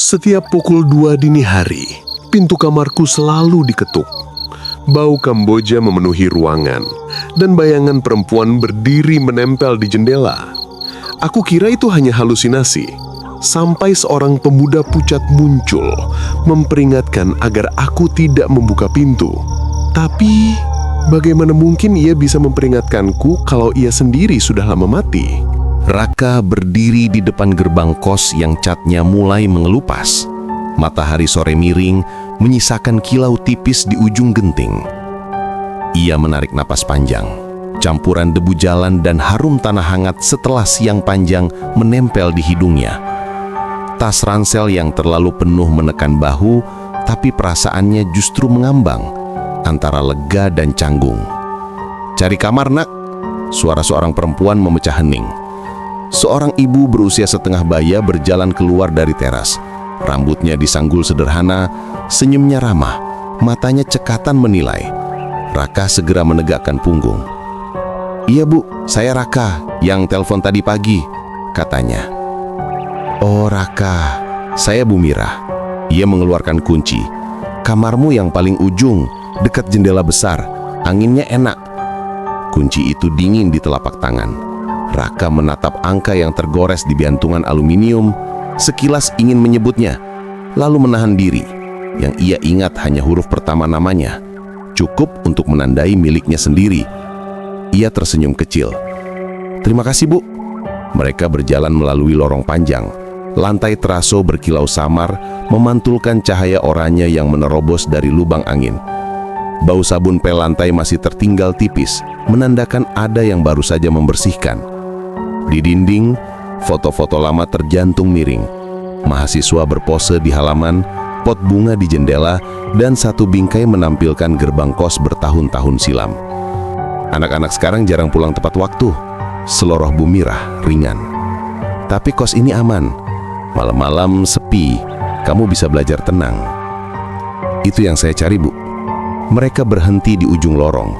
Setiap pukul 2 dini hari, pintu kamarku selalu diketuk. Bau Kamboja memenuhi ruangan, dan bayangan perempuan berdiri menempel di jendela. Aku kira itu hanya halusinasi, sampai seorang pemuda pucat muncul, memperingatkan agar aku tidak membuka pintu. Tapi, bagaimana mungkin ia bisa memperingatkanku kalau ia sendiri sudah lama mati? Raka berdiri di depan gerbang kos yang catnya mulai mengelupas. Matahari sore miring menyisakan kilau tipis di ujung genting. Ia menarik napas panjang. Campuran debu jalan dan harum tanah hangat setelah siang panjang menempel di hidungnya. Tas ransel yang terlalu penuh menekan bahu, tapi perasaannya justru mengambang antara lega dan canggung. "Cari kamar, nak," suara seorang perempuan memecah hening. Seorang ibu berusia setengah baya berjalan keluar dari teras. Rambutnya disanggul sederhana, senyumnya ramah, matanya cekatan menilai. Raka segera menegakkan punggung. "Iya bu, saya Raka, yang telepon tadi pagi," katanya. "Oh Raka, saya Bu Mira." Ia mengeluarkan kunci. "Kamarmu yang paling ujung, dekat jendela besar, anginnya enak." Kunci itu dingin di telapak tangan. Raka menatap angka yang tergores di biantungan aluminium, sekilas ingin menyebutnya, lalu menahan diri. Yang ia ingat hanya huruf pertama namanya, cukup untuk menandai miliknya sendiri. Ia tersenyum kecil. "Terima kasih, Bu." Mereka berjalan melalui lorong panjang. Lantai teraso berkilau samar, memantulkan cahaya oranye yang menerobos dari lubang angin. Bau sabun pel lantai masih tertinggal tipis, menandakan ada yang baru saja membersihkan. Di dinding, foto-foto lama terjantung miring. Mahasiswa berpose di halaman, pot bunga di jendela, dan satu bingkai menampilkan gerbang kos bertahun-tahun silam. "Anak-anak sekarang jarang pulang tepat waktu," seloroh Bu Mira ringan. "Tapi kos ini aman. Malam-malam sepi, kamu bisa belajar tenang." "Itu yang saya cari, Bu." Mereka berhenti di ujung lorong.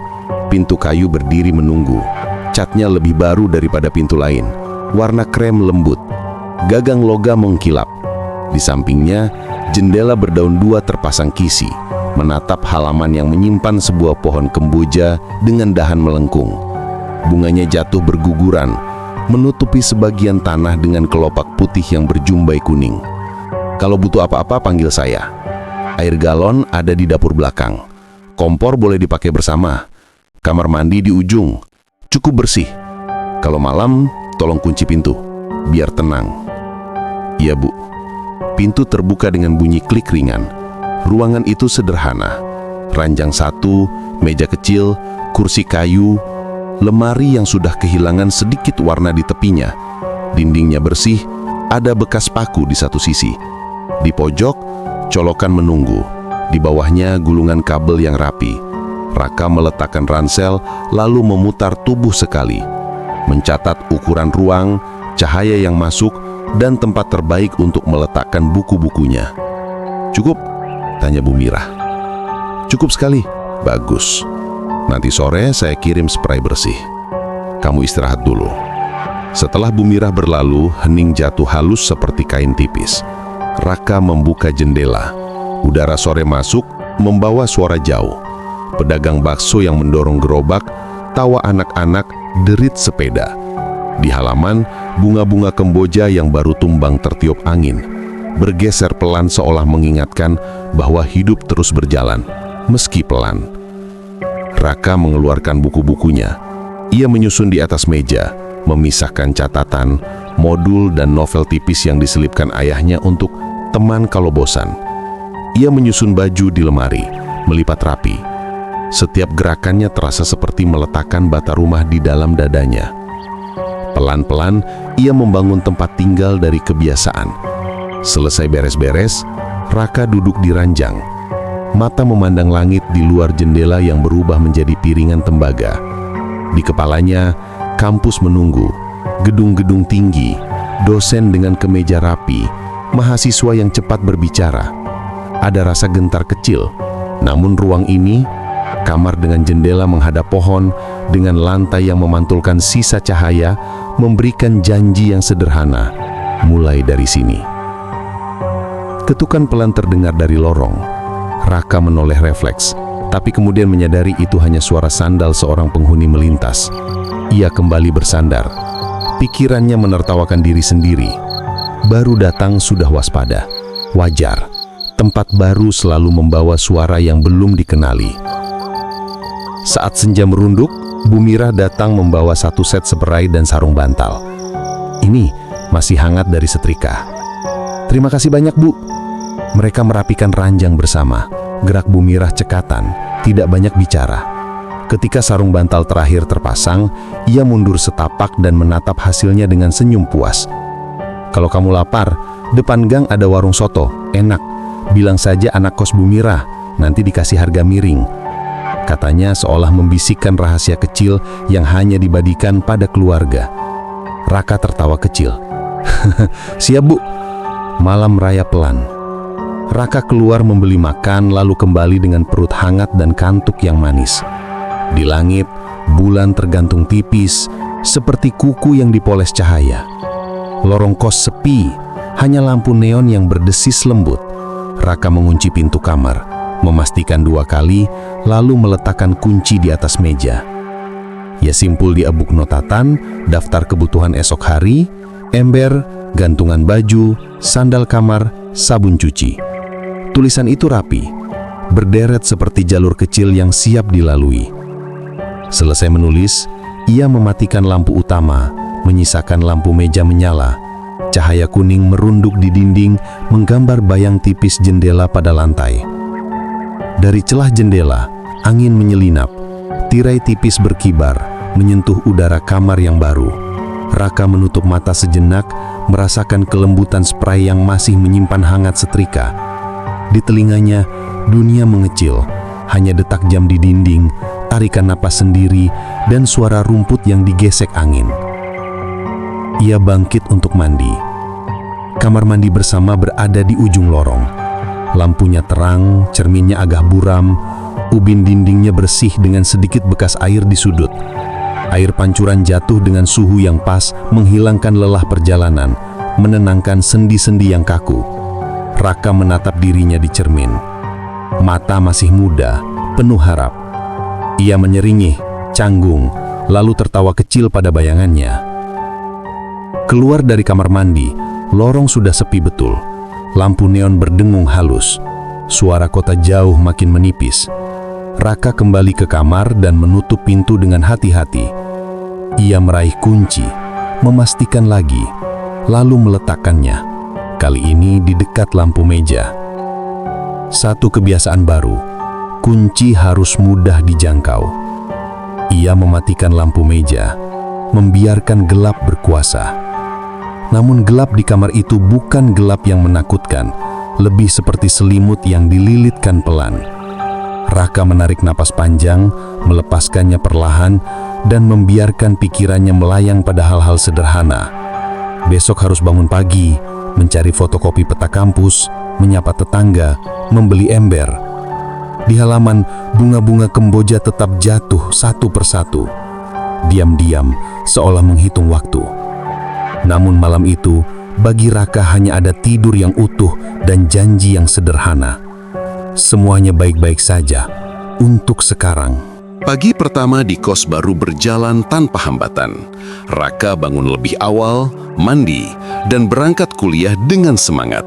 Pintu kayu berdiri menunggu. Catnya lebih baru daripada pintu lain, warna krem lembut. Gagang logam mengkilap. Di sampingnya, jendela berdaun dua terpasang kisi, menatap halaman yang menyimpan sebuah pohon kemboja dengan dahan melengkung. Bunganya jatuh berguguran, menutupi sebagian tanah dengan kelopak putih yang berjumbai kuning. "Kalau butuh apa-apa, panggil saya. Air galon ada di dapur belakang. Kompor boleh dipakai bersama. Kamar mandi di ujung. Cukup bersih. Kalau malam, tolong kunci pintu, biar tenang." "Iya, Bu." Pintu terbuka dengan bunyi klik ringan. Ruangan itu sederhana. Ranjang satu, meja kecil, kursi kayu, lemari yang sudah kehilangan sedikit warna di tepinya. Dindingnya bersih, ada bekas paku di satu sisi. Di pojok, colokan menunggu. Di bawahnya gulungan kabel yang rapi. Raka meletakkan ransel, lalu memutar tubuh sekali, mencatat ukuran ruang, cahaya yang masuk, dan tempat terbaik untuk meletakkan buku-bukunya. "Cukup?" tanya Bu Mira. "Cukup sekali." "Bagus. Nanti sore saya kirim spray bersih. Kamu istirahat dulu." Setelah Bu Mira berlalu, hening jatuh halus seperti kain tipis. Raka membuka jendela. Udara sore masuk, membawa suara jauh. Pedagang bakso yang mendorong gerobak, tawa anak-anak, derit sepeda. Di halaman, bunga-bunga kemboja yang baru tumbang tertiup angin, bergeser pelan seolah mengingatkan bahwa hidup terus berjalan, meski pelan. Raka mengeluarkan buku-bukunya. Ia menyusun di atas meja, memisahkan catatan, modul, dan novel tipis yang diselipkan ayahnya untuk teman kalau bosan. Ia menyusun baju di lemari, melipat rapi. Setiap gerakannya terasa seperti meletakkan bata rumah di dalam dadanya. Pelan-pelan, ia membangun tempat tinggal dari kebiasaan. Selesai beres-beres, Raka duduk di ranjang. Mata memandang langit di luar jendela yang berubah menjadi piringan tembaga. Di kepalanya, kampus menunggu, gedung-gedung tinggi, dosen dengan kemeja rapi, mahasiswa yang cepat berbicara. Ada rasa gentar kecil, namun ruang ini, kamar dengan jendela menghadap pohon, dengan lantai yang memantulkan sisa cahaya, memberikan janji yang sederhana, mulai dari sini. Ketukan pelan terdengar dari lorong. Raka menoleh refleks, tapi kemudian menyadari itu hanya suara sandal seorang penghuni melintas. Ia kembali bersandar. Pikirannya menertawakan diri sendiri. Baru datang sudah waspada. Wajar. Tempat baru selalu membawa suara yang belum dikenali. Saat senja merunduk, Bu Mira datang membawa satu set seberai dan sarung bantal. Ini masih hangat dari setrika. "Terima kasih banyak, Bu." Mereka merapikan ranjang bersama. Gerak Bu Mira cekatan, tidak banyak bicara. Ketika sarung bantal terakhir terpasang, ia mundur setapak dan menatap hasilnya dengan senyum puas. "Kalau kamu lapar, depan gang ada warung soto, enak. Bilang saja anak kos Bu Mira, nanti dikasih harga miring," katanya seolah membisikkan rahasia kecil yang hanya dibadikan pada keluarga. Raka tertawa kecil. "Siap, Bu." Malam raya pelan. Raka keluar membeli makan lalu kembali dengan perut hangat dan kantuk yang manis. Di langit, bulan tergantung tipis seperti kuku yang dipoles cahaya. Lorong kos sepi, hanya lampu neon yang berdesis lembut. Raka mengunci pintu kamar, memastikan 2 kali, lalu meletakkan kunci di atas meja. Ia simpul di abuk notatan, daftar kebutuhan esok hari, ember, gantungan baju, sandal kamar, sabun cuci. Tulisan itu rapi, berderet seperti jalur kecil yang siap dilalui. Selesai menulis, ia mematikan lampu utama, menyisakan lampu meja menyala. Cahaya kuning merunduk di dinding, menggambar bayang tipis jendela pada lantai. Dari celah jendela, angin menyelinap, tirai tipis berkibar, menyentuh udara kamar yang baru. Raka menutup mata sejenak, merasakan kelembutan spray yang masih menyimpan hangat setrika. Di telinganya, dunia mengecil, hanya detak jam di dinding, tarikan napas sendiri, dan suara rumput yang digesek angin. Ia bangkit untuk mandi. Kamar mandi bersama berada di ujung lorong. Lampunya terang, cerminnya agak buram, ubin dindingnya bersih dengan sedikit bekas air di sudut. Air pancuran jatuh dengan suhu yang pas, menghilangkan lelah perjalanan, menenangkan sendi-sendi yang kaku. Raka menatap dirinya di cermin. Mata masih muda, penuh harap. Ia menyeringih, canggung, lalu tertawa kecil pada bayangannya. Keluar dari kamar mandi, lorong sudah sepi betul. Lampu neon berdengung halus. Suara kota jauh makin menipis. Raka kembali ke kamar dan menutup pintu dengan hati-hati. Ia meraih kunci, memastikan lagi, lalu meletakkannya. Kali ini di dekat lampu meja. Satu kebiasaan baru, kunci harus mudah dijangkau. Ia mematikan lampu meja, membiarkan gelap berkuasa. Namun gelap di kamar itu bukan gelap yang menakutkan, lebih seperti selimut yang dililitkan pelan. Raka menarik napas panjang, melepaskannya perlahan, dan membiarkan pikirannya melayang pada hal-hal sederhana. Besok harus bangun pagi, mencari fotokopi peta kampus, menyapa tetangga, membeli ember. Di halaman, bunga-bunga kemboja tetap jatuh satu persatu. Diam-diam, seolah menghitung waktu. Namun malam itu, bagi Raka hanya ada tidur yang utuh dan janji yang sederhana. Semuanya baik-baik saja, untuk sekarang. Pagi pertama di kos baru berjalan tanpa hambatan. Raka bangun lebih awal, mandi, dan berangkat kuliah dengan semangat.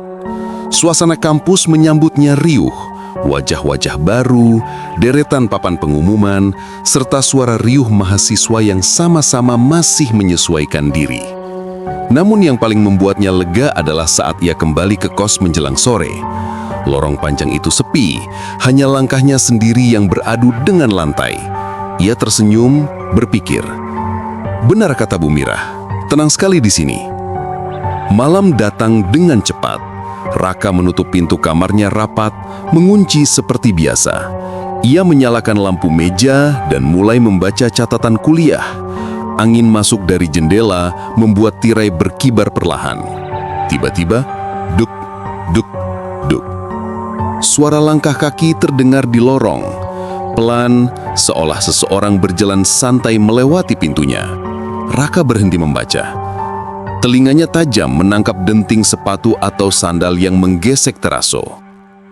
Suasana kampus menyambutnya riuh, wajah-wajah baru, deretan papan pengumuman, serta suara riuh mahasiswa yang sama-sama masih menyesuaikan diri. Namun yang paling membuatnya lega adalah saat ia kembali ke kos menjelang sore. Lorong panjang itu sepi, hanya langkahnya sendiri yang beradu dengan lantai. Ia tersenyum, berpikir, benar kata Bu Mira, tenang sekali di sini. Malam datang dengan cepat. Raka menutup pintu kamarnya rapat, mengunci seperti biasa. Ia menyalakan lampu meja dan mulai membaca catatan kuliah. Angin masuk dari jendela membuat tirai berkibar perlahan. Tiba-tiba, duk, duk, duk. Suara langkah kaki terdengar di lorong. Pelan, seolah seseorang berjalan santai melewati pintunya. Raka berhenti membaca. Telinganya tajam menangkap denting sepatu atau sandal yang menggesek teraso.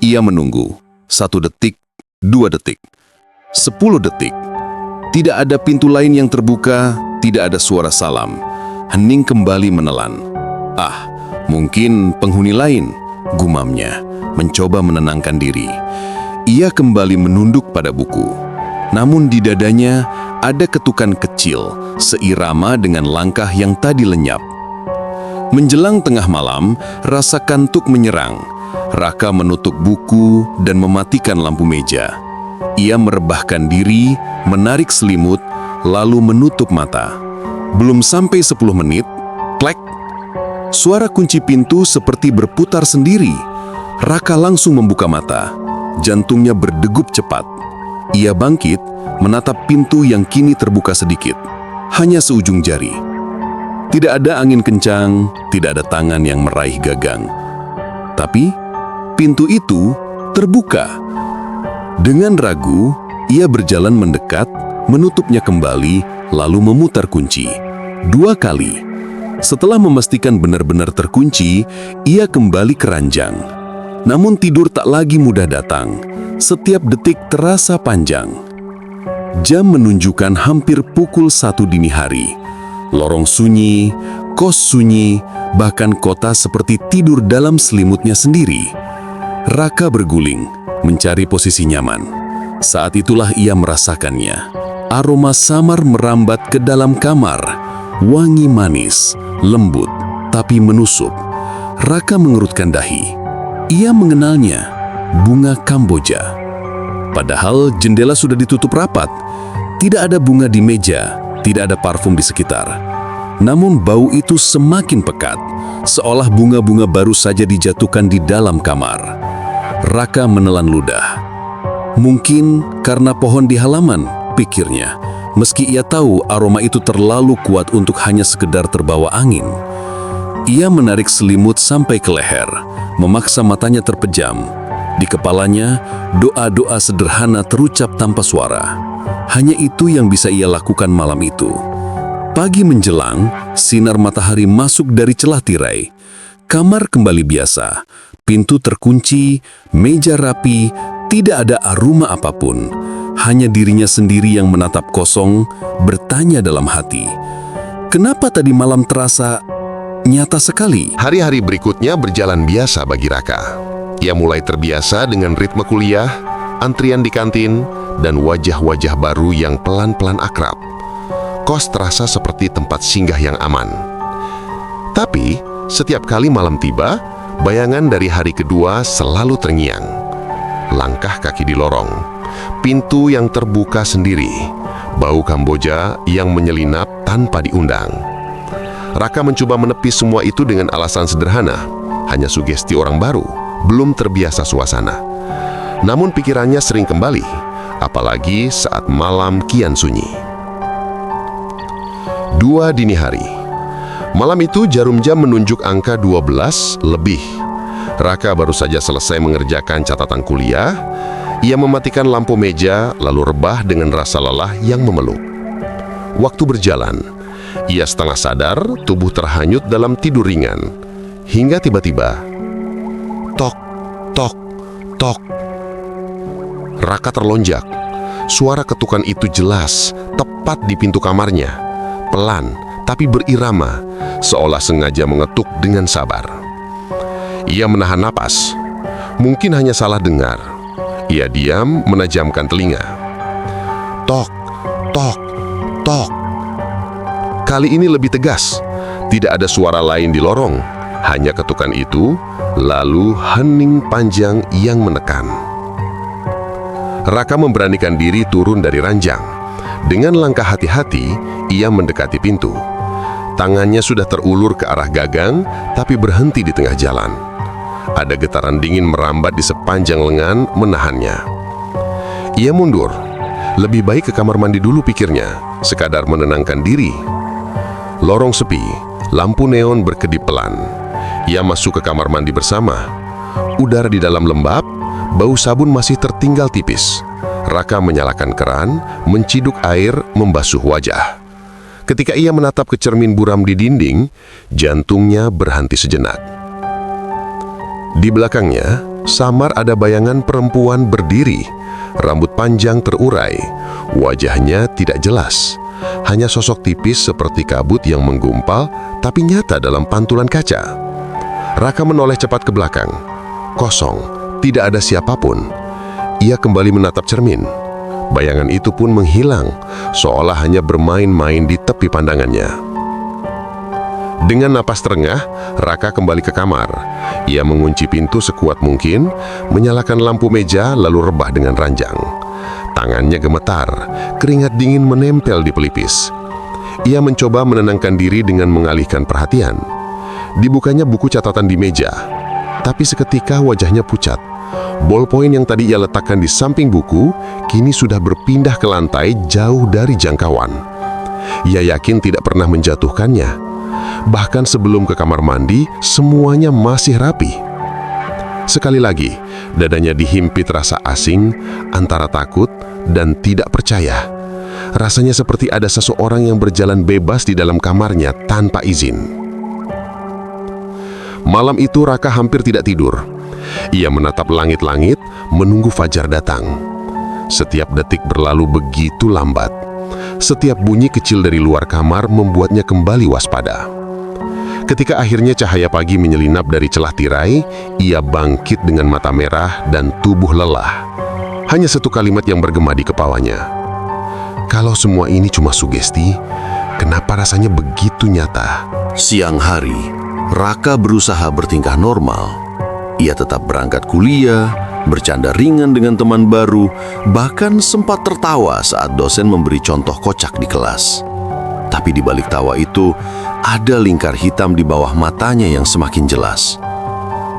Ia menunggu. 1 detik, 2 detik, 10 detik. Tidak ada pintu lain yang terbuka, tidak ada suara salam. Hening kembali menelan. Ah, mungkin penghuni lain, gumamnya, mencoba menenangkan diri. Ia kembali menunduk pada buku. Namun di dadanya ada ketukan kecil, seirama dengan langkah yang tadi lenyap. Menjelang tengah malam, rasa kantuk menyerang. Raka menutup buku dan mematikan lampu meja. Ia merebahkan diri, menarik selimut, lalu menutup mata. Belum sampai 10 menit, klek! Suara kunci pintu seperti berputar sendiri. Raka langsung membuka mata. Jantungnya berdegup cepat. Ia bangkit, menatap pintu yang kini terbuka sedikit. Hanya seujung jari. Tidak ada angin kencang, tidak ada tangan yang meraih gagang. Tapi, pintu itu terbuka. Dengan ragu, ia berjalan mendekat, menutupnya kembali, lalu memutar kunci. 2 kali. Setelah memastikan benar-benar terkunci, ia kembali ke ranjang. Namun tidur tak lagi mudah datang. Setiap detik terasa panjang. Jam menunjukkan hampir pukul 1 dini hari. Lorong sunyi, kos sunyi, bahkan kota seperti tidur dalam selimutnya sendiri. Raka berguling, mencari posisi nyaman. Saat itulah ia merasakannya. Aroma samar merambat ke dalam kamar. Wangi manis, lembut, tapi menusuk. Raka mengerutkan dahi. Ia mengenalnya, bunga Kamboja. Padahal jendela sudah ditutup rapat. Tidak ada bunga di meja, tidak ada parfum di sekitar. Namun bau itu semakin pekat, seolah bunga-bunga baru saja dijatuhkan di dalam kamar. Raka menelan ludah. Mungkin karena pohon di halaman, pikirnya. Meski ia tahu aroma itu terlalu kuat untuk hanya sekedar terbawa angin. Ia menarik selimut sampai ke leher, memaksa matanya terpejam. Di kepalanya, doa-doa sederhana terucap tanpa suara. Hanya itu yang bisa ia lakukan malam itu. Pagi menjelang, sinar matahari masuk dari celah tirai. Kamar kembali biasa, pintu terkunci, meja rapi, tidak ada aroma apapun. Hanya dirinya sendiri yang menatap kosong, bertanya dalam hati. Kenapa tadi malam terasa nyata sekali? Hari-hari berikutnya berjalan biasa bagi Raka. Ia mulai terbiasa dengan ritme kuliah, antrian di kantin, dan wajah-wajah baru yang pelan-pelan akrab. Kos terasa seperti tempat singgah yang aman. Tapi, setiap kali malam tiba, bayangan dari hari kedua selalu terngiang. Langkah kaki di lorong, pintu yang terbuka sendiri, bau Kamboja yang menyelinap tanpa diundang. Raka mencoba menepis semua itu dengan alasan sederhana, hanya sugesti orang baru, belum terbiasa suasana. Namun pikirannya sering kembali, apalagi saat malam kian sunyi. 2 dini hari. Malam itu jarum jam menunjuk angka 12 lebih. Raka baru saja selesai mengerjakan catatan kuliah. Ia mematikan lampu meja, lalu rebah dengan rasa lelah yang memeluk. Waktu berjalan, ia setengah sadar, tubuh terhanyut dalam tidur ringan. Hingga tiba-tiba, tok, tok, tok. Raka terlonjak. Suara ketukan itu jelas, tepat di pintu kamarnya. Pelan, tapi berirama, seolah sengaja mengetuk dengan sabar. Ia menahan napas. Mungkin hanya salah dengar. Ia diam, menajamkan telinga. Tok, tok, tok. Kali ini lebih tegas. Tidak ada suara lain di lorong. Hanya ketukan itu, lalu hening panjang yang menekan. Raka memberanikan diri turun dari ranjang. Dengan langkah hati-hati, ia mendekati pintu. Tangannya sudah terulur ke arah gagang, tapi berhenti di tengah jalan. Ada getaran dingin merambat di sepanjang lengan, menahannya. Ia mundur. Lebih baik ke kamar mandi dulu, pikirnya, sekadar menenangkan diri. Lorong sepi, lampu neon berkedip pelan. Ia masuk ke kamar mandi bersama. Udara di dalam lembab, bau sabun masih tertinggal tipis. Raka menyalakan keran, menciduk air, membasuh wajah. Ketika ia menatap ke cermin buram di dinding, jantungnya berhenti sejenak. Di belakangnya, samar ada bayangan perempuan berdiri, rambut panjang terurai, wajahnya tidak jelas. Hanya sosok tipis seperti kabut yang menggumpal, tapi nyata dalam pantulan kaca. Raka menoleh cepat ke belakang. Kosong, tidak ada siapapun. Ia kembali menatap cermin. Bayangan itu pun menghilang, seolah hanya bermain-main di tepi pandangannya. Dengan napas terengah, Raka kembali ke kamar. Ia mengunci pintu sekuat mungkin, menyalakan lampu meja lalu rebah dengan ranjang. Tangannya gemetar, keringat dingin menempel di pelipis. Ia mencoba menenangkan diri dengan mengalihkan perhatian. Dibukanya buku catatan di meja, tapi seketika wajahnya pucat. Bolpoin yang tadi ia letakkan di samping buku, kini sudah berpindah ke lantai jauh dari jangkauan. Ia yakin tidak pernah menjatuhkannya. Bahkan sebelum ke kamar mandi, semuanya masih rapi. Sekali lagi, dadanya dihimpit rasa asing, antara takut dan tidak percaya. Rasanya seperti ada seseorang yang berjalan bebas di dalam kamarnya tanpa izin. Malam itu Raka hampir tidak tidur. Ia menatap langit-langit, menunggu fajar datang. Setiap detik berlalu begitu lambat. Setiap bunyi kecil dari luar kamar membuatnya kembali waspada. Ketika akhirnya cahaya pagi menyelinap dari celah tirai, ia bangkit dengan mata merah dan tubuh lelah. Hanya satu kalimat yang bergema di kepalanya. Kalau semua ini cuma sugesti, kenapa rasanya begitu nyata? Siang hari, Raka berusaha bertingkah normal. Ia tetap berangkat kuliah, bercanda ringan dengan teman baru, bahkan sempat tertawa saat dosen memberi contoh kocak di kelas. Tapi di balik tawa itu, ada lingkar hitam di bawah matanya yang semakin jelas.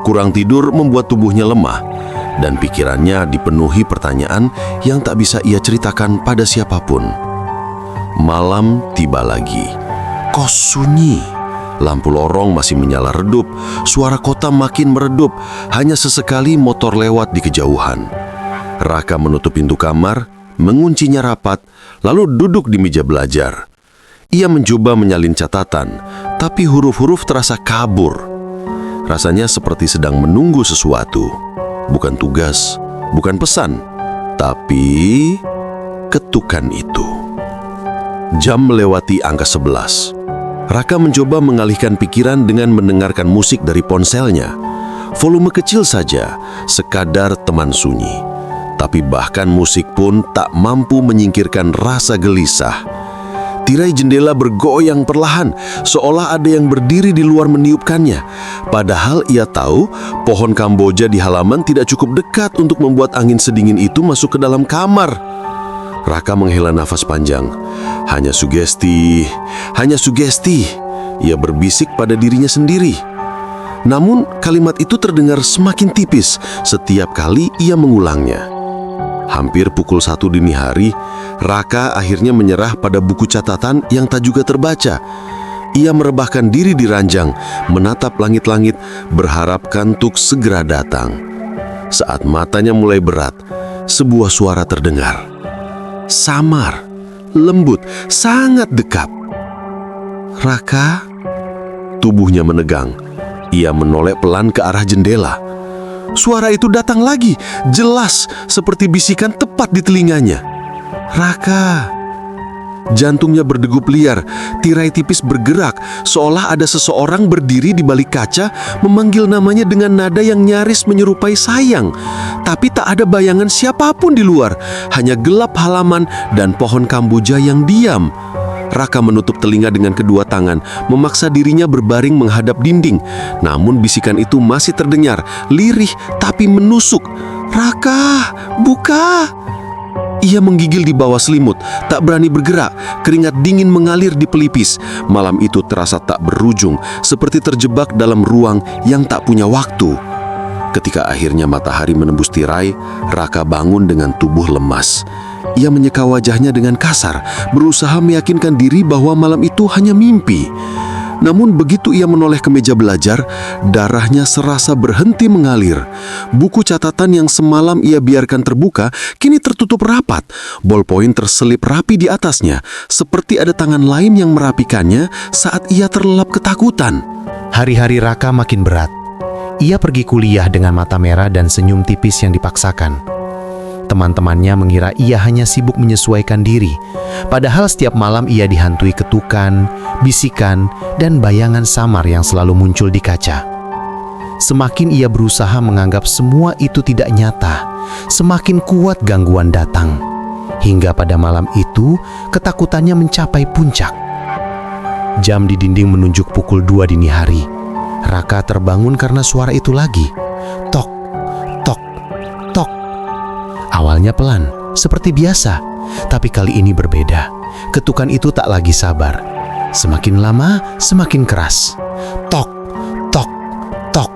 Kurang tidur membuat tubuhnya lemah, dan pikirannya dipenuhi pertanyaan yang tak bisa ia ceritakan pada siapapun. Malam tiba lagi. Kos sunyi. Lampu lorong masih menyala redup, suara kota makin meredup, hanya sesekali motor lewat di kejauhan. Raka menutup pintu kamar, menguncinya rapat, lalu duduk di meja belajar. Ia mencoba menyalin catatan, tapi huruf-huruf terasa kabur. Rasanya seperti sedang menunggu sesuatu. Bukan tugas, bukan pesan, tapi ketukan itu. Jam melewati angka 11. Raka mencoba mengalihkan pikiran dengan mendengarkan musik dari ponselnya. Volume kecil saja, sekadar teman sunyi. Tapi bahkan musik pun tak mampu menyingkirkan rasa gelisah. Tirai jendela bergoyang perlahan, seolah ada yang berdiri di luar meniupkannya. Padahal ia tahu pohon Kamboja di halaman tidak cukup dekat untuk membuat angin sedingin itu masuk ke dalam kamar. Raka menghela nafas panjang. Hanya sugesti, hanya sugesti. Ia berbisik pada dirinya sendiri. Namun kalimat itu terdengar semakin tipis setiap kali ia mengulangnya. Hampir pukul 1 dini hari, Raka akhirnya menyerah pada buku catatan yang tak juga terbaca. Ia merebahkan diri di ranjang, menatap langit-langit, berharap kantuk segera datang. Saat matanya mulai berat, sebuah suara terdengar. Samar, lembut, sangat dekat. Raka, tubuhnya menegang. Ia menoleh pelan ke arah jendela. Suara itu datang lagi, jelas seperti bisikan tepat di telinganya. Raka. Jantungnya berdegup liar, tirai tipis bergerak, seolah ada seseorang berdiri di balik kaca, memanggil namanya dengan nada yang nyaris menyerupai sayang. Tapi tak ada bayangan siapapun di luar, hanya gelap halaman dan pohon Kamboja yang diam. Raka menutup telinga dengan kedua tangan, memaksa dirinya berbaring menghadap dinding. Namun bisikan itu masih terdengar, lirih tapi menusuk. Raka, buka! Ia menggigil di bawah selimut, tak berani bergerak, keringat dingin mengalir di pelipis. Malam itu terasa tak berujung, seperti terjebak dalam ruang yang tak punya waktu. Ketika akhirnya matahari menembus tirai, Raka bangun dengan tubuh lemas. Ia menyeka wajahnya dengan kasar, berusaha meyakinkan diri bahwa malam itu hanya mimpi. Namun begitu ia menoleh ke meja belajar, darahnya serasa berhenti mengalir. Buku catatan yang semalam ia biarkan terbuka kini tertutup rapat. Bolpoin terselip rapi di atasnya, seperti ada tangan lain yang merapikannya saat ia terlelap ketakutan. Hari-hari Raka makin berat. Ia pergi kuliah dengan mata merah dan senyum tipis yang dipaksakan. Teman-temannya mengira ia hanya sibuk menyesuaikan diri. Padahal setiap malam ia dihantui ketukan, bisikan, dan bayangan samar yang selalu muncul di kaca. Semakin ia berusaha menganggap semua itu tidak nyata, semakin kuat gangguan datang. Hingga pada malam itu, ketakutannya mencapai puncak. Jam di dinding menunjuk pukul 2 dini hari. Raka terbangun karena suara itu lagi. Tok, tok, tok. Awalnya pelan, seperti biasa, tapi kali ini berbeda. Ketukan itu tak lagi sabar. Semakin lama, semakin keras. Tok, tok, tok.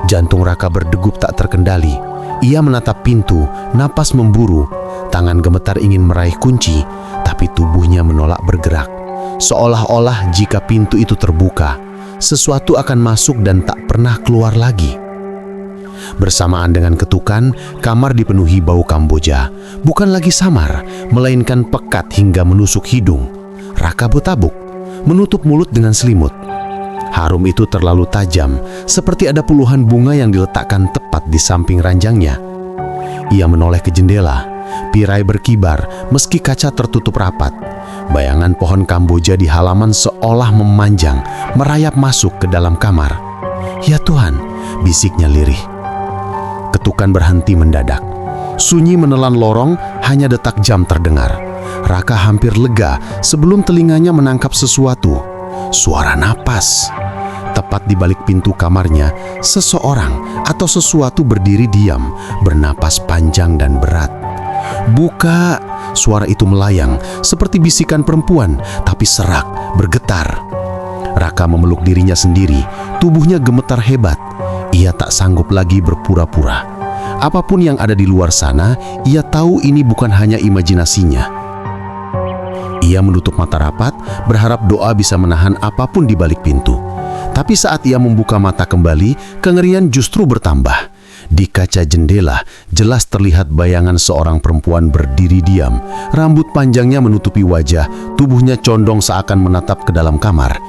Jantung Raka berdegup tak terkendali. Ia menatap pintu, napas memburu. Tangan gemetar ingin meraih kunci, tapi tubuhnya menolak bergerak. Seolah-olah jika pintu itu terbuka, sesuatu akan masuk dan tak pernah keluar lagi. Bersamaan dengan ketukan, kamar dipenuhi bau Kamboja. Bukan lagi samar, melainkan pekat hingga menusuk hidung. Raka bertabuk, menutup mulut dengan selimut. Harum itu terlalu tajam, seperti ada puluhan bunga yang diletakkan tepat di samping ranjangnya. Ia menoleh ke jendela. Pirai berkibar meski kaca tertutup rapat. Bayangan pohon Kamboja di halaman seolah memanjang, merayap masuk ke dalam kamar. "Ya Tuhan," bisiknya lirih. Ketukan berhenti mendadak. Sunyi menelan lorong, hanya detak jam terdengar. Raka hampir lega sebelum telinganya menangkap sesuatu. Suara napas. Tepat di balik pintu kamarnya, seseorang atau sesuatu berdiri diam, bernapas panjang dan berat. "Buka!" Suara itu melayang, seperti bisikan perempuan, tapi serak, bergetar. Raka memeluk dirinya sendiri, tubuhnya gemetar hebat. Ia tak sanggup lagi berpura-pura. Apapun yang ada di luar sana, ia tahu ini bukan hanya imajinasinya. Ia menutup mata rapat, berharap doa bisa menahan apapun di balik pintu. Tapi saat ia membuka mata kembali, kengerian justru bertambah. Di kaca jendela, jelas terlihat bayangan seorang perempuan berdiri diam. Rambut panjangnya menutupi wajah, tubuhnya condong seakan menatap ke dalam kamar.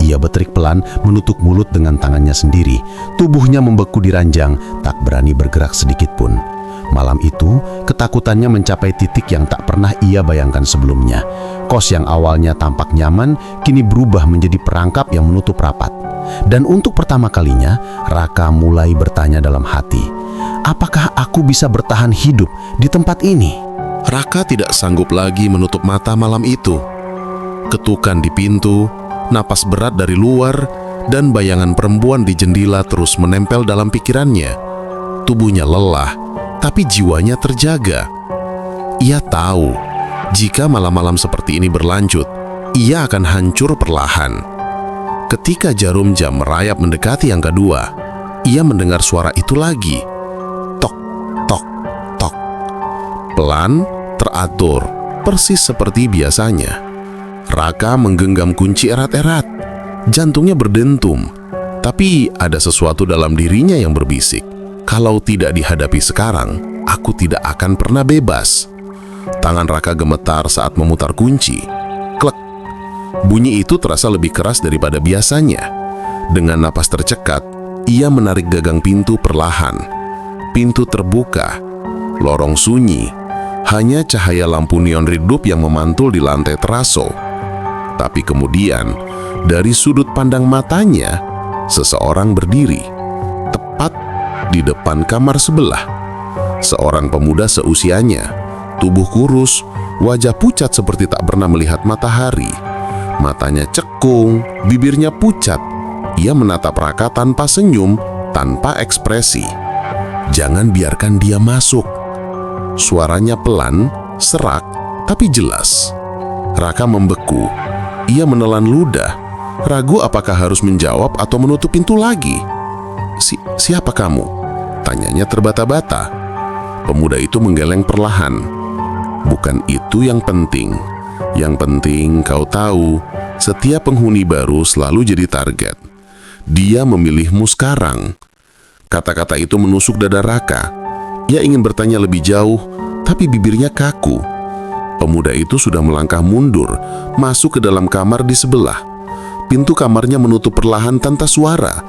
Ia berterik pelan, menutup mulut dengan tangannya sendiri. Tubuhnya membeku di ranjang, tak berani bergerak sedikit pun. Malam itu, ketakutannya mencapai titik yang tak pernah ia bayangkan sebelumnya. Kos yang awalnya tampak nyaman, kini berubah menjadi perangkap yang menutup rapat. Dan untuk pertama kalinya, Raka mulai bertanya dalam hati, apakah aku bisa bertahan hidup di tempat ini? Raka tidak sanggup lagi menutup mata malam itu. Ketukan di pintu, napas berat dari luar, dan bayangan perempuan di jendela terus menempel dalam pikirannya. Tubuhnya lelah, tapi jiwanya terjaga. Ia tahu, jika malam-malam seperti ini berlanjut, ia akan hancur perlahan. Ketika jarum jam merayap mendekati angka 2, ia mendengar suara itu lagi. Tok, tok, tok. Pelan, teratur, persis seperti biasanya. Raka menggenggam kunci erat-erat. Jantungnya berdentum. Tapi ada sesuatu dalam dirinya yang berbisik. Kalau tidak dihadapi sekarang, aku tidak akan pernah bebas. Tangan Raka gemetar saat memutar kunci. Klek. Bunyi itu terasa lebih keras daripada biasanya. Dengan napas tercekat, ia menarik gagang pintu perlahan. Pintu terbuka. Lorong sunyi. Hanya cahaya lampu neon redup yang memantul di lantai teraso. Tapi kemudian, dari sudut pandang matanya, seseorang berdiri. Tepat di depan kamar sebelah. Seorang pemuda seusianya. Tubuh kurus, wajah pucat seperti tak pernah melihat matahari. Matanya cekung, bibirnya pucat. Ia menatap Raka tanpa senyum, tanpa ekspresi. Jangan biarkan dia masuk. Suaranya pelan, serak, tapi jelas. Raka membeku. Ia menelan ludah, ragu apakah harus menjawab atau menutup pintu lagi. Siapa kamu? Tanyanya terbata-bata. Pemuda itu menggeleng perlahan. Bukan itu yang penting. Yang penting kau tahu, Setiap penghuni baru selalu jadi target. Dia memilihmu sekarang. Kata-kata itu menusuk dada Raka. Ia ingin bertanya lebih jauh, tapi bibirnya kaku. Pemuda itu sudah melangkah mundur, masuk ke dalam kamar di sebelah. Pintu kamarnya menutup perlahan tanpa suara,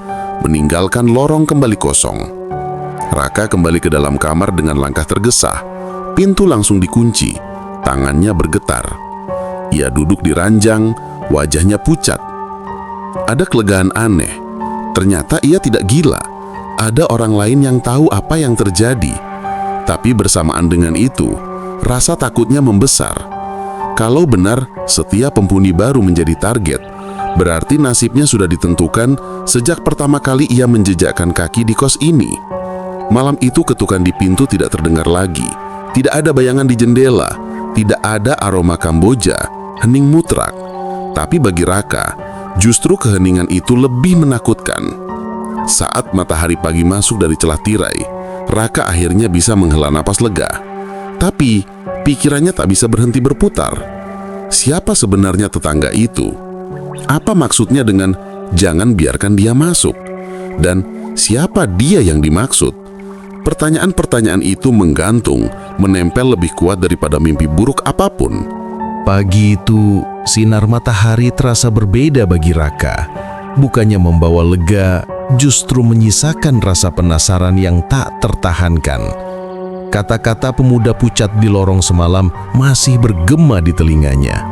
meninggalkan lorong kembali kosong. Raka kembali ke dalam kamar dengan langkah tergesa. Pintu langsung dikunci, tangannya bergetar. Ia duduk di ranjang, wajahnya pucat. Ada kelegaan aneh. Ternyata ia tidak gila. Ada orang lain yang tahu apa yang terjadi. Tapi bersamaan dengan itu, rasa takutnya membesar. Kalau benar setiap penghuni baru menjadi target, berarti nasibnya sudah ditentukan sejak pertama kali ia menjejakkan kaki di kos ini. Malam itu ketukan di pintu tidak terdengar lagi. Tidak ada bayangan di jendela. Tidak ada aroma Kamboja, hening mutlak. Tapi bagi Raka, justru keheningan itu lebih menakutkan. Saat matahari pagi masuk dari celah tirai, Raka akhirnya bisa menghela napas lega. Tapi pikirannya tak bisa berhenti berputar. Siapa sebenarnya tetangga itu? Apa maksudnya dengan jangan biarkan dia masuk? Dan siapa dia yang dimaksud? Pertanyaan-pertanyaan itu menggantung, menempel lebih kuat daripada mimpi buruk apapun. Pagi itu, sinar matahari terasa berbeda bagi Raka. Bukannya membawa lega, justru menyisakan rasa penasaran yang tak tertahankan. Kata-kata pemuda pucat di lorong semalam masih bergema di telinganya.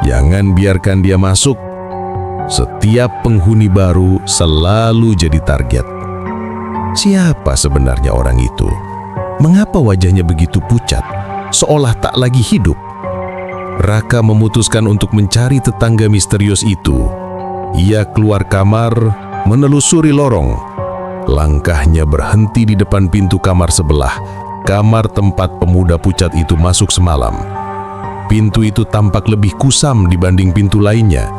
Jangan biarkan dia masuk. Setiap penghuni baru selalu jadi target. Siapa sebenarnya orang itu? Mengapa wajahnya begitu pucat, seolah tak lagi hidup? Raka memutuskan untuk mencari tetangga misterius itu. Ia keluar kamar, menelusuri lorong. Langkahnya berhenti di depan pintu kamar sebelah, kamar tempat pemuda pucat itu masuk semalam. Pintu itu tampak lebih kusam dibanding pintu lainnya.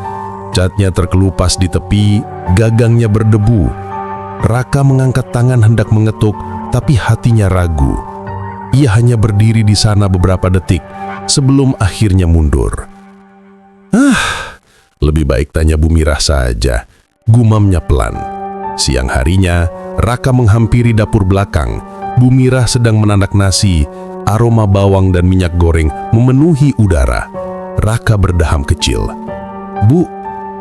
Catnya terkelupas di tepi, gagangnya berdebu. Raka mengangkat tangan hendak mengetuk, tapi hatinya ragu. Ia hanya berdiri di sana beberapa detik sebelum akhirnya mundur. Lebih baik tanya Bu Mirah saja, gumamnya pelan. Siang harinya, Raka menghampiri dapur belakang. Bu Mirah sedang menanak nasi, aroma bawang dan minyak goreng memenuhi udara. Raka berdaham kecil. "Bu,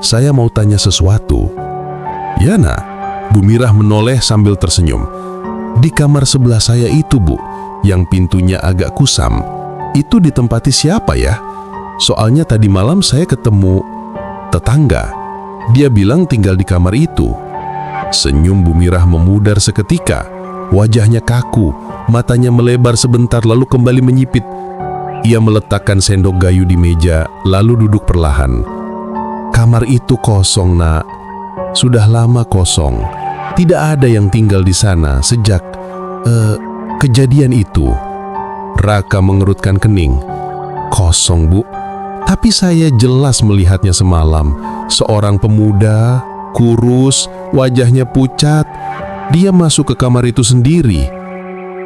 saya mau tanya sesuatu." "Ya, Nak." Bu Mirah menoleh sambil tersenyum. "Di kamar sebelah saya itu, Bu, yang pintunya agak kusam, itu ditempati siapa ya? Soalnya tadi malam saya ketemu tetangga. Dia bilang tinggal di kamar itu." Senyum Bu Mirah memudar seketika. Wajahnya kaku, matanya melebar sebentar lalu kembali menyipit. Ia meletakkan sendok gayu di meja, lalu duduk perlahan. "Kamar itu kosong, Nak. Sudah lama kosong. Tidak ada yang tinggal di sana sejak kejadian itu." Raka mengerutkan kening. "Kosong, Bu. Tapi saya jelas melihatnya semalam. Seorang pemuda, kurus, wajahnya pucat. Dia masuk ke kamar itu sendiri."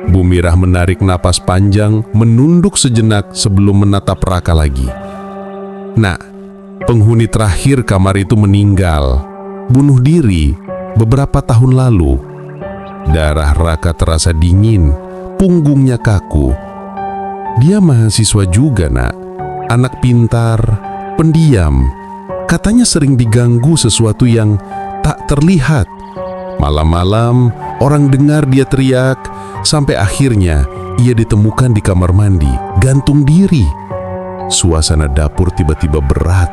Bu Mirah menarik napas panjang, menunduk sejenak sebelum menatap Raka lagi. "Nak, penghuni terakhir kamar itu meninggal. Bunuh diri beberapa tahun lalu." Darah Raka terasa dingin, punggungnya kaku. "Dia mahasiswa juga, Nak. Anak pintar, pendiam. Katanya sering diganggu sesuatu yang tak terlihat. Malam-malam, orang dengar dia teriak, sampai akhirnya ia ditemukan di kamar mandi, gantung diri." Suasana dapur tiba-tiba berat.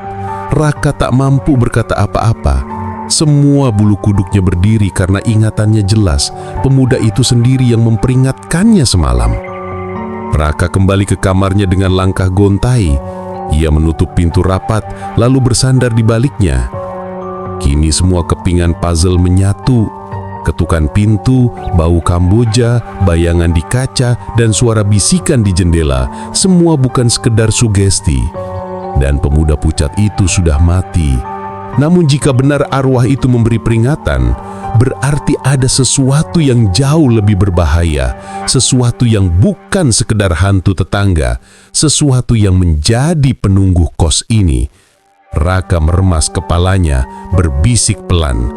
Raka tak mampu berkata apa-apa. Semua bulu kuduknya berdiri karena ingatannya jelas pemuda itu sendiri yang memperingatkannya semalam. Raka kembali ke kamarnya dengan langkah gontai. Ia menutup pintu rapat lalu bersandar di baliknya. Kini semua kepingan puzzle menyatu. Ketukan pintu, bau Kamboja, bayangan di kaca, dan suara bisikan di jendela, semua bukan sekedar sugesti. Dan pemuda pucat itu sudah mati. Namun jika benar arwah itu memberi peringatan, berarti ada sesuatu yang jauh lebih berbahaya, sesuatu yang bukan sekedar hantu tetangga, sesuatu yang menjadi penunggu kos ini. Raka meremas kepalanya, berbisik pelan.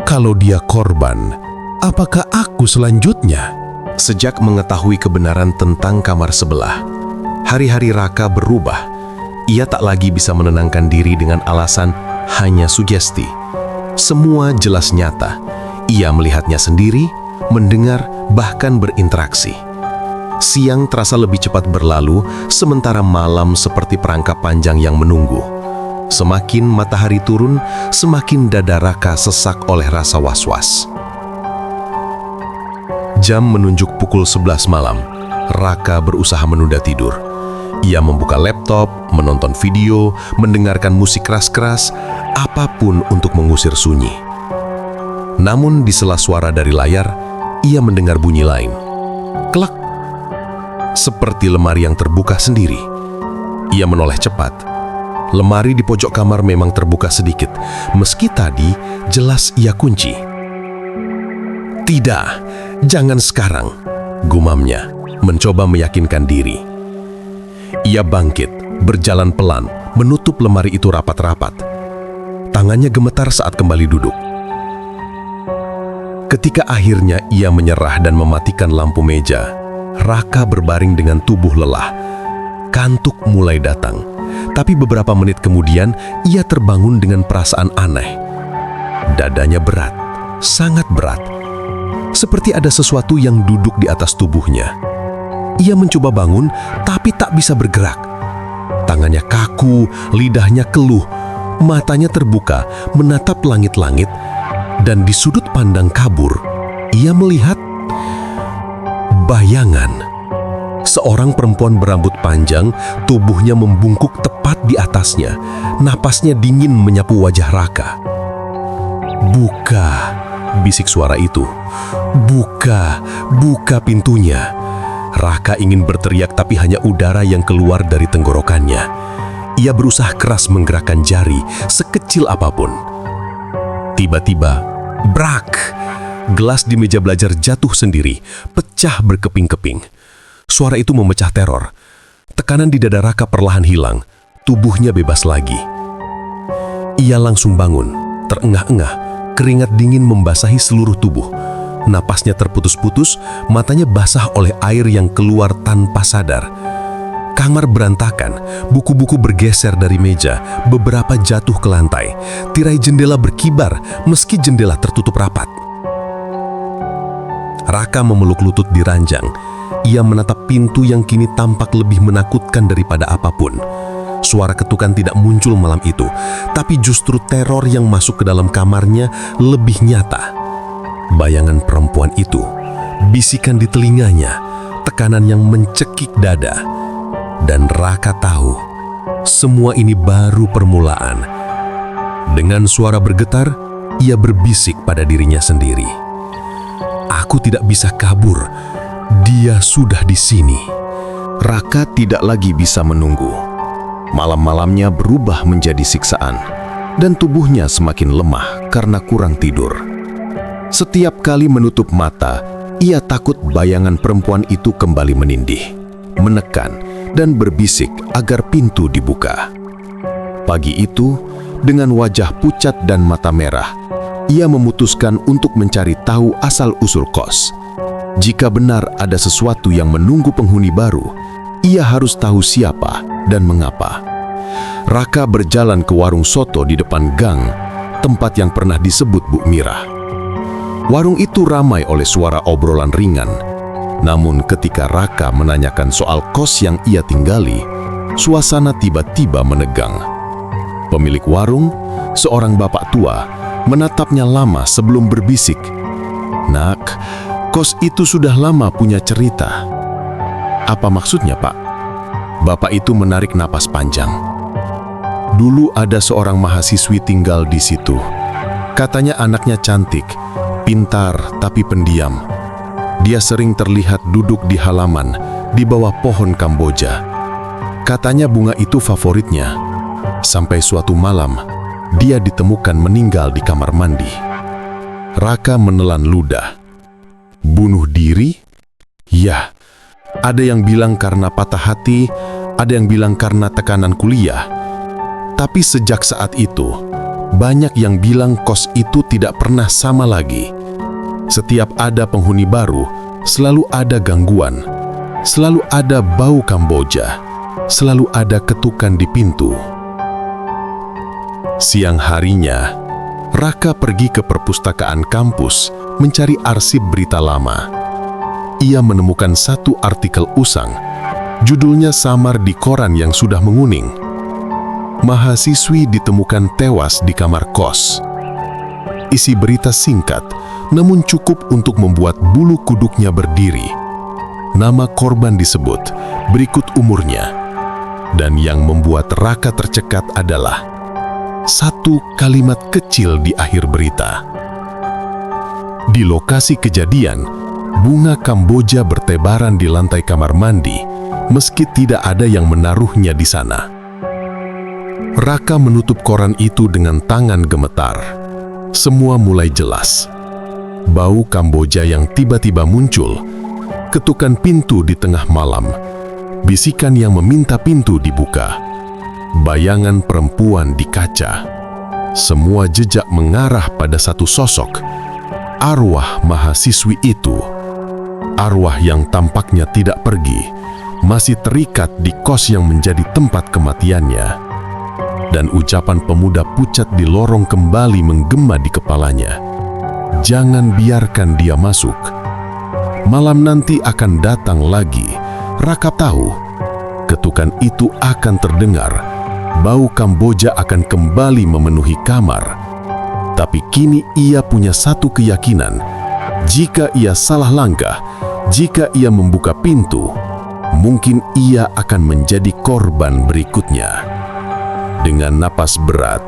Kalau dia korban, apakah aku selanjutnya? Sejak mengetahui kebenaran tentang kamar sebelah, hari-hari Raka berubah. Ia tak lagi bisa menenangkan diri dengan alasan hanya sugesti. Semua jelas nyata. Ia melihatnya sendiri, mendengar, bahkan berinteraksi. Siang terasa lebih cepat berlalu, sementara malam seperti perangkap panjang yang menunggu. Semakin matahari turun, semakin dada Raka sesak oleh rasa was-was. Jam menunjuk pukul 11 malam. Raka berusaha menunda tidur. Ia membuka laptop, menonton video, mendengarkan musik keras-keras, apapun untuk mengusir sunyi. Namun di sela suara dari layar, ia mendengar bunyi lain. Klak. Seperti lemari yang terbuka sendiri. Ia menoleh cepat. Lemari di pojok kamar memang terbuka sedikit, meski tadi jelas ia kunci. Tidak, jangan sekarang, gumamnya, mencoba meyakinkan diri. Ia bangkit, berjalan pelan, menutup lemari itu rapat-rapat. Tangannya gemetar saat kembali duduk. Ketika akhirnya ia menyerah dan mematikan lampu meja, Raka berbaring dengan tubuh lelah. Kantuk mulai datang, tapi beberapa menit kemudian ia terbangun dengan perasaan aneh. Dadanya berat, sangat berat. Seperti ada sesuatu yang duduk di atas tubuhnya. Ia mencoba bangun, tapi tak bisa bergerak. Tangannya kaku, lidahnya keluh, matanya terbuka, menatap langit-langit, dan di sudut pandang kabur, ia melihat bayangan. Seorang perempuan berambut panjang, tubuhnya membungkuk tepat di atasnya. Napasnya dingin menyapu wajah Raka. "Buka," bisik suara itu. "Buka, buka pintunya." Raka ingin berteriak tapi hanya udara yang keluar dari tenggorokannya. Ia berusaha keras menggerakkan jari sekecil apapun. Tiba-tiba, brak! Gelas di meja belajar jatuh sendiri, pecah berkeping-keping. Suara itu memecah teror. Tekanan di dada Raka perlahan hilang, tubuhnya bebas lagi. Ia langsung bangun, terengah-engah, keringat dingin membasahi seluruh tubuh. Napasnya terputus-putus, matanya basah oleh air yang keluar tanpa sadar. Kamar berantakan, buku-buku bergeser dari meja, beberapa jatuh ke lantai. Tirai jendela berkibar meski jendela tertutup rapat. Raka memeluk lutut di ranjang. Ia menatap pintu yang kini tampak lebih menakutkan daripada apapun. Suara ketukan tidak muncul malam itu, tapi justru teror yang masuk ke dalam kamarnya lebih nyata. Bayangan perempuan itu, bisikan di telinganya, tekanan yang mencekik dada. Dan Raka tahu, semua ini baru permulaan. Dengan suara bergetar, ia berbisik pada dirinya sendiri. "Aku tidak bisa kabur, dia sudah di sini." Raka tidak lagi bisa menunggu. Malam-malamnya berubah menjadi siksaan, dan tubuhnya semakin lemah karena kurang tidur. Setiap kali menutup mata, ia takut bayangan perempuan itu kembali menindih, menekan, dan berbisik agar pintu dibuka. Pagi itu, dengan wajah pucat dan mata merah, ia memutuskan untuk mencari tahu asal-usul kos. Jika benar ada sesuatu yang menunggu penghuni baru, ia harus tahu siapa dan mengapa. Raka berjalan ke warung soto di depan gang, tempat yang pernah disebut Bu Mirah. Warung itu ramai oleh suara obrolan ringan. Namun ketika Raka menanyakan soal kos yang ia tinggali, suasana tiba-tiba menegang. Pemilik warung, seorang bapak tua, menatapnya lama sebelum berbisik. "Nak, kos itu sudah lama punya cerita." "Apa maksudnya, Pak?" Bapak itu menarik napas panjang. "Dulu ada seorang mahasiswi tinggal di situ. Katanya anaknya cantik, pintar tapi pendiam. Dia sering terlihat duduk di halaman di bawah pohon Kamboja. Katanya bunga itu favoritnya. Sampai suatu malam, dia ditemukan meninggal di kamar mandi." Raka menelan ludah. "Bunuh diri?" "Ya, ada yang bilang karena patah hati, ada yang bilang karena tekanan kuliah. Tapi sejak saat itu, banyak yang bilang kos itu tidak pernah sama lagi. Setiap ada penghuni baru, selalu ada gangguan, selalu ada bau Kamboja, selalu ada ketukan di pintu. Siang harinya, Raka pergi ke perpustakaan kampus mencari arsip berita lama. Ia menemukan satu artikel usang, judulnya samar di koran yang sudah menguning. Mahasiswi ditemukan tewas di kamar kos. Isi berita singkat, namun cukup untuk membuat bulu kuduknya berdiri. Nama korban disebut, berikut umurnya. Dan yang membuat Raka tercekat adalah satu kalimat kecil di akhir berita. Di lokasi kejadian, bunga Kamboja bertebaran di lantai kamar mandi, meski tidak ada yang menaruhnya di sana. Raka menutup koran itu dengan tangan gemetar. Semua mulai jelas. Bau Kamboja yang tiba-tiba muncul, ketukan pintu di tengah malam, bisikan yang meminta pintu dibuka, bayangan perempuan di kaca. Semua jejak mengarah pada satu sosok, arwah mahasiswi itu. Arwah yang tampaknya tidak pergi, masih terikat di kos yang menjadi tempat kematiannya. Dan ucapan pemuda pucat di lorong kembali menggema di kepalanya. Jangan biarkan dia masuk. Malam nanti akan datang lagi. Raka tahu, ketukan itu akan terdengar. Bau Kamboja akan kembali memenuhi kamar. Tapi kini ia punya satu keyakinan. Jika ia salah langkah, jika ia membuka pintu, mungkin ia akan menjadi korban berikutnya. Dengan napas berat,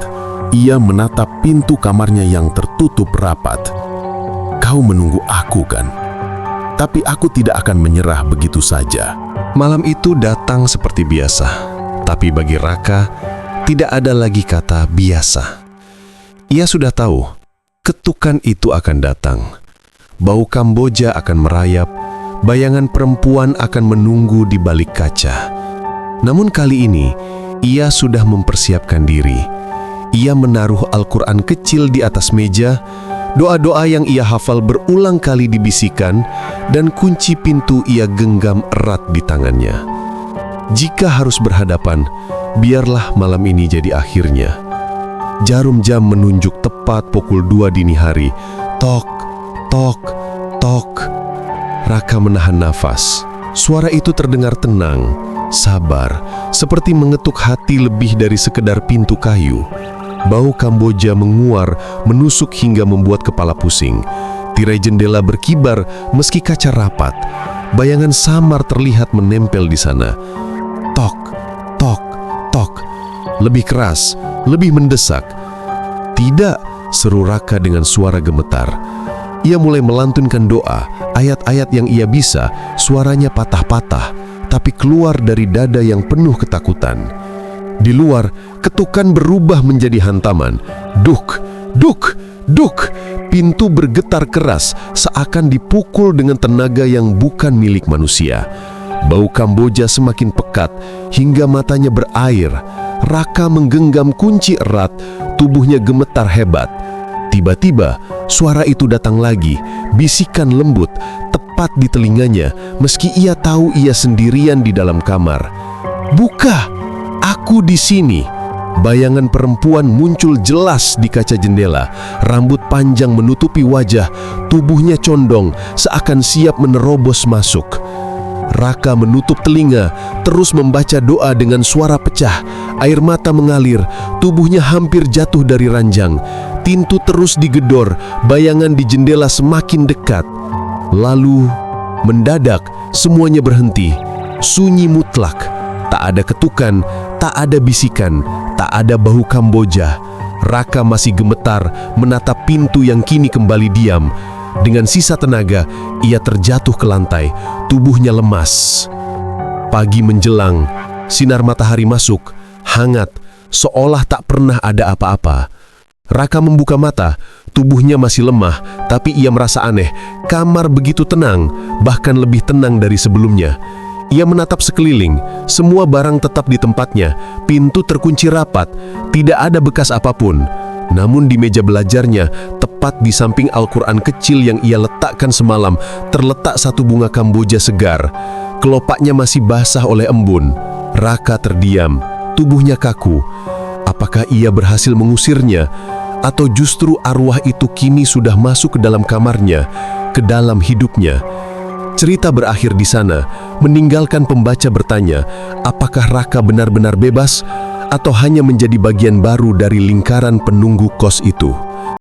ia menatap pintu kamarnya yang tertutup rapat. Kau menunggu aku kan? Tapi aku tidak akan menyerah begitu saja. Malam itu datang seperti biasa, tapi bagi Raka tidak ada lagi kata biasa. Ia sudah tahu ketukan itu akan datang. Bau Kamboja akan merayap, bayangan perempuan akan menunggu di balik kaca. Namun kali ini, ia sudah mempersiapkan diri. Ia menaruh Al-Quran kecil di atas meja, doa-doa yang ia hafal berulang kali dibisikkan, dan kunci pintu ia genggam erat di tangannya. Jika harus berhadapan, biarlah malam ini jadi akhirnya. Jarum jam menunjuk tepat pukul 2 dini hari. Tok, tok, tok. Raka menahan nafas. Suara itu terdengar tenang, sabar, seperti mengetuk hati lebih dari sekedar pintu kayu. Bau Kamboja menguar, menusuk hingga membuat kepala pusing. Tirai jendela berkibar meski kaca rapat. Bayangan samar terlihat menempel di sana. Tok, tok, tok. Lebih keras, lebih mendesak. Tidak, seru Raka dengan suara gemetar. Ia mulai melantunkan doa, ayat-ayat yang ia bisa, suaranya patah-patah, tapi keluar dari dada yang penuh ketakutan. Di luar, ketukan berubah menjadi hantaman. Duk, duk, duk. Pintu bergetar keras, seakan dipukul dengan tenaga yang bukan milik manusia. Bau Kamboja semakin pekat, hingga matanya berair. Raka menggenggam kunci erat, tubuhnya gemetar hebat. Tiba-tiba, suara itu datang lagi, bisikan lembut, tepat di telinganya, meski ia tahu ia sendirian di dalam kamar. Buka! Aku di sini. Bayangan perempuan muncul jelas di kaca jendela. Rambut panjang menutupi wajah, tubuhnya condong, seakan siap menerobos masuk. Raka menutup telinga, terus membaca doa dengan suara pecah. Air mata mengalir, tubuhnya hampir jatuh dari ranjang. Pintu terus digedor, bayangan di jendela semakin dekat. Lalu, mendadak, semuanya berhenti. Sunyi mutlak. Tak ada ketukan, tak ada bisikan, tak ada bau Kamboja. Raka masih gemetar menatap pintu yang kini kembali diam. Dengan sisa tenaga, ia terjatuh ke lantai, tubuhnya lemas. Pagi menjelang, sinar matahari masuk, hangat, seolah tak pernah ada apa-apa. Raka membuka mata, tubuhnya masih lemah, tapi ia merasa aneh. Kamar begitu tenang, bahkan lebih tenang dari sebelumnya. Ia menatap sekeliling, semua barang tetap di tempatnya, pintu terkunci rapat, tidak ada bekas apapun. Namun di meja belajarnya, tepat di samping Al-Quran kecil yang ia letakkan semalam, terletak satu bunga kamboja segar. Kelopaknya masih basah oleh embun. Raka terdiam, tubuhnya kaku. Apakah ia berhasil mengusirnya? Atau justru arwah itu kini sudah masuk ke dalam kamarnya, ke dalam hidupnya? Cerita berakhir di sana, meninggalkan pembaca bertanya, apakah Raka benar-benar bebas atau hanya menjadi bagian baru dari lingkaran penunggu kos itu?